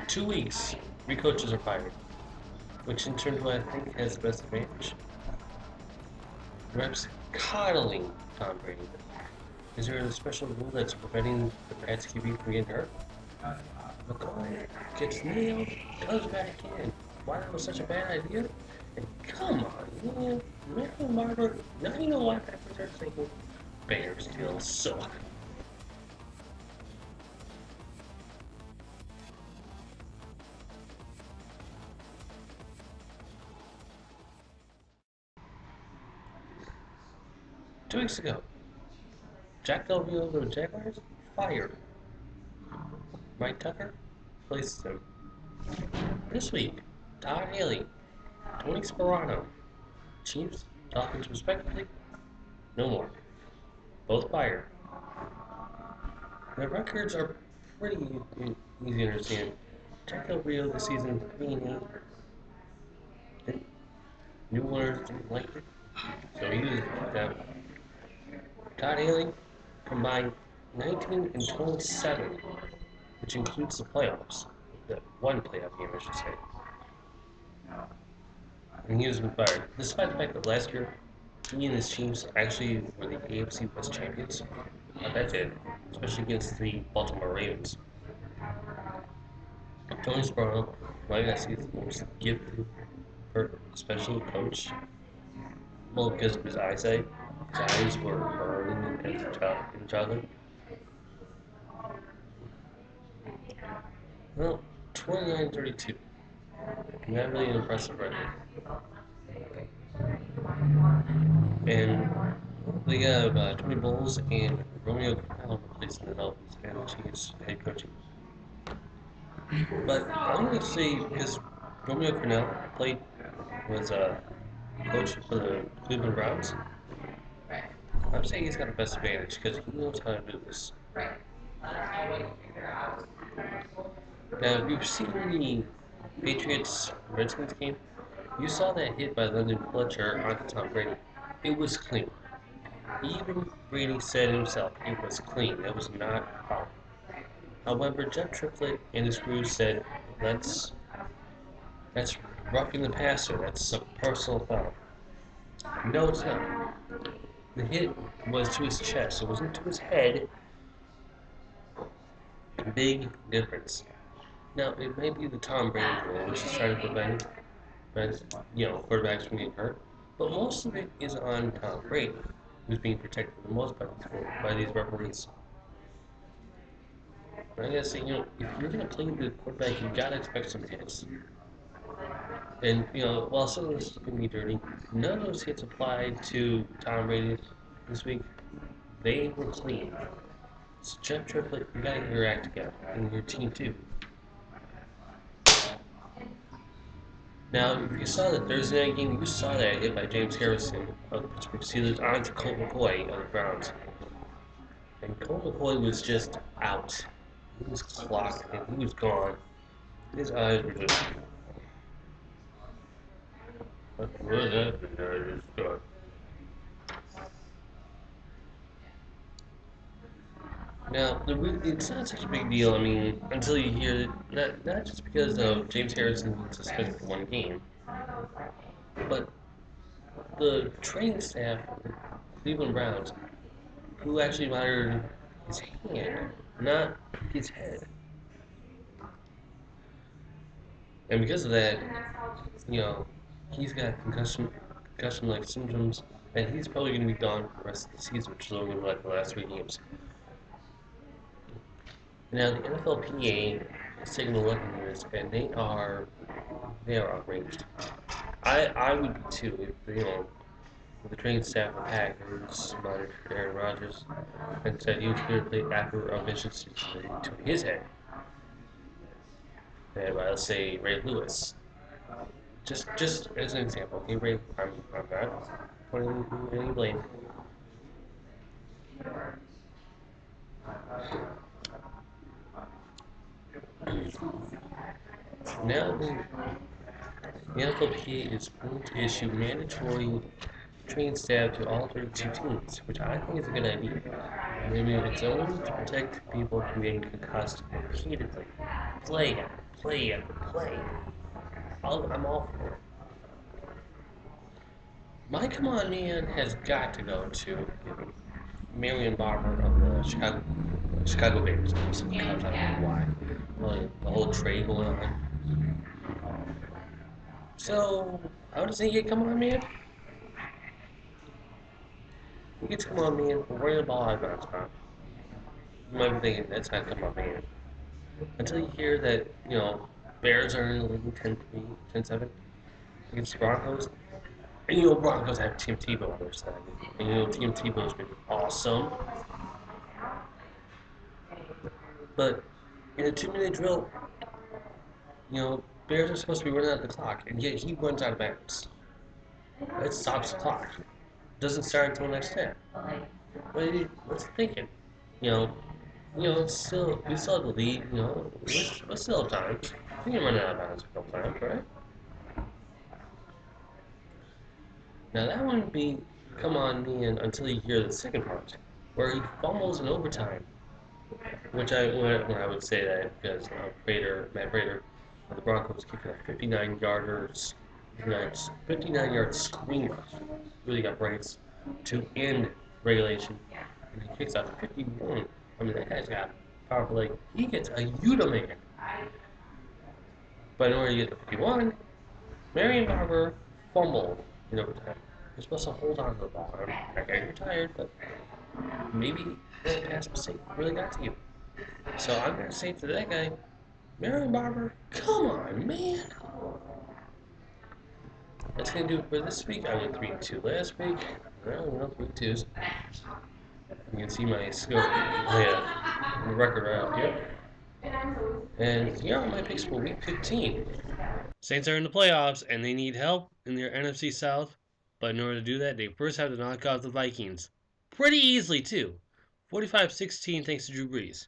2 weeks, 3 coaches are fired, which in turn, I think, has the best advantage. Reps coddling Tom Brady. Is there a special rule that's preventing the Pats QB from getting hurt? McCoy gets nailed, comes back in. Why that was such a bad idea? And come on, man. Marion Barber, now you know why Packers are saying Bears still suck. Two weeks ago, Jack Del Rio of the Jaguars fired. Mike Tucker replaces him. This week, Todd Haley, Tony Sparano, Chiefs, Dolphins respectively, no more. Both fired. Their records are pretty easy to understand. Jack Del Rio this season 3-8. New owners didn't like it, so he was kicked out. Todd Haley combined 19 and 27, which includes the playoffs. The one playoff game, I should say. And he was fired. Despite the fact that last year, he and his Chiefs actually were the AFC West champions. That did, especially against the Baltimore Ravens. Tony Sparano might not see the most gifted special coach. Well, because of his eyesight. His eyes were burned as a childhood. Well, 29-32. Not really an impressive record. And they got 20 Bulls and Romeo Crennel replacing the Dolphins and the Chiefs head coaching. But I'm going to say, because Romeo Crennel was coach for the Cleveland Browns, I'm saying he's got the best advantage because he knows how to do this. Now, if you've seen the Patriots-Redskins game, you saw that hit by London Fletcher onto Tom Brady. It was clean. Even Brady said himself, it was clean. That was not a foul. However, Jeff Triplett and his crew said, that's roughing the passer. That's a personal foul. No, it's not. The hit was to his chest. It wasn't to his head. Big difference. Now, it may be the Tom Brady rule, which is trying to prevent quarterbacks from getting hurt, but most of it is on Tom Brady, who's being protected the most by these referees. And I gotta say, if you're gonna play the quarterback, you gotta expect some hits. And while some of this is gonna be dirty, none of those hits applied to Tom Brady this week. They were clean. So Jeff Triplett, you gotta get your act together, and your team too. Now, if you saw the Thursday night game, you saw that hit by James Harrison of the Pittsburgh Steelers onto Colt McCoy of the Browns. And Colt McCoy was just out. He was clocked and he was gone. His eyes were just. What was that? Now, it's not such a big deal, until you hear it, not just because of James Harrison being suspended for one game, but the training staff of the Cleveland Browns, who actually monitored his hand, not his head. And because of that, he's got concussion-like symptoms, and he's probably going to be gone for the rest of the season, which is only like the last 3 games. Now, the NFLPA is taking a look at this, and they are outraged. I would be too if the training staff of Packers monitored Aaron Rodgers and said he was going to play after a vicious injury to his head. And let's say Ray Lewis. Just as an example, okay, Ray, I'm not putting any blame. Now the NFLPA is going to issue mandatory training staff to all 32 teams, which I think is a good idea. It's only to protect people from getting concussed repeatedly. Play play after play. I'm all for it. My come on man has got to go to Marion Barber of the Chicago Bears. Some Cubs, I don't know why. Really, the whole trade going on. So, how does he get come on man? He gets come on man for running the ball out of bounds time. You might be thinking that's not come on man. Until you hear that, Bears are in the league 10-3, 10-7 against the Broncos. And Broncos have Tim Tebow on their side. And Tim Tebow's been awesome. But in a 2-minute drill, Bears are supposed to be running out the clock, and yet he runs out of bounds. It stops the clock. Doesn't start until next half. What's he thinking? You know, we still have the lead. We still have time. We can run out of bounds a couple times, right? Now that wouldn't be come on me until you hear the second part, where he fumbles in overtime. Which when I would say that because Matt Prater of the Broncos kicked a 59-yard screamer. Really got brains to end regulation, and he kicks out 51. I mean, that guy's got powerful leg. He gets a Udaman. But in order to get to 51, Marion Barber fumbled in overtime. You're supposed to hold on to the ball. I got you're tired, but maybe that pass mistake really got to you. So I'm going to say to that guy, Marion Barber, come on, man. That's going to do it for this week. I went 3-2 last week. Well, 3-2s. You can see my score, my record right up here. And here are my picks for week 15. Saints are in the playoffs, and they need help in their NFC South. But in order to do that, they first have to knock off the Vikings. Pretty easily, too. 45-16 thanks to Drew Brees.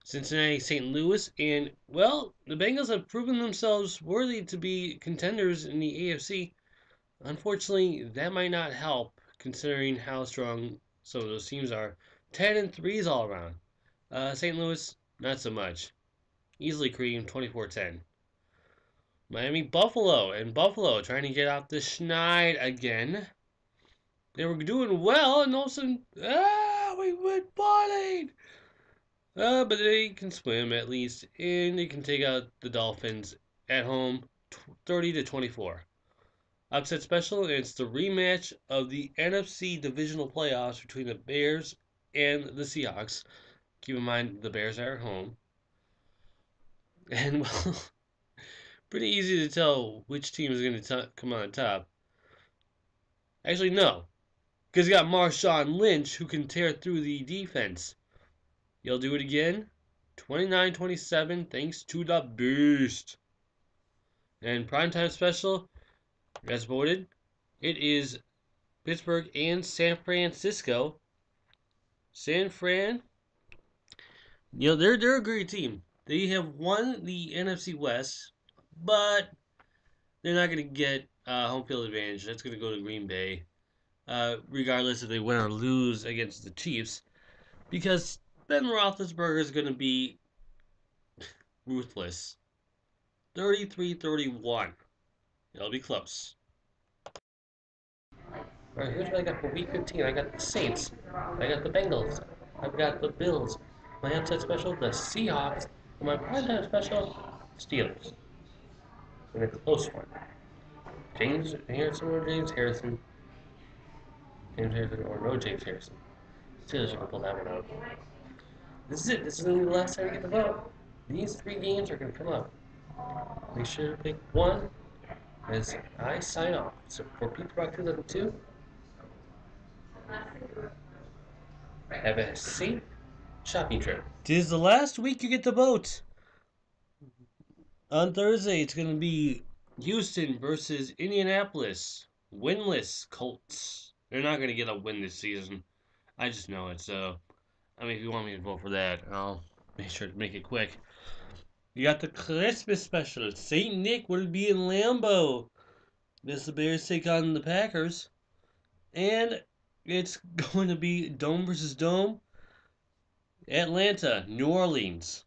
Cincinnati, St. Louis, and, well, the Bengals have proven themselves worthy to be contenders in the AFC. Unfortunately, that might not help, considering how strong some of those teams are. 10-3s all around. St. Louis, not so much. Easily cream, 24-10. Miami, Buffalo, and Buffalo trying to get out the schneid again. They were doing well, and all of a sudden, we went bowling. But they can swim at least, and they can take out the Dolphins at home, 30-24. Upset special, and it's the rematch of the NFC divisional playoffs between the Bears and the Seahawks. Keep in mind the Bears are at home, and well, pretty easy to tell which team is going to come on top. Actually, no, because you got Marshawn Lynch who can tear through the defense. You'll do it again. 29-27 thanks to the Beast. And Primetime special, as voted, it is Pittsburgh and San Francisco. San Fran, they're a great team. They have won the NFC West, but they're not going to get home field advantage. That's going to go to Green Bay, regardless if they win or lose against the Chiefs, because Ben Roethlisberger is going to be ruthless. 33-31. It'll be close. Alright, here's what I got for week 15. I got the Saints. I got the Bengals. I've got the Bills. My upset special, the Seahawks. And my primetime special, Steelers. And a close one. James Harrison or James Harrison. James Harrison or no James Harrison. Steelers are going to pull that one out. This is it. This is going to be the last time we get to vote. These 3 games are going to come up. Make sure to pick one as I sign off. So for Pete Rock 2002, have a safe shopping trip. Tis the last week you get to vote. On Thursday, it's going to be Houston versus Indianapolis. Winless Colts. They're not going to get a win this season. I just know it, so if you want me to vote for that, I'll make sure to make it quick. You got the Christmas special. St. Nick will be in Lambeau. As the Bears take on the Packers. And it's going to be Dome versus Dome. Atlanta, New Orleans.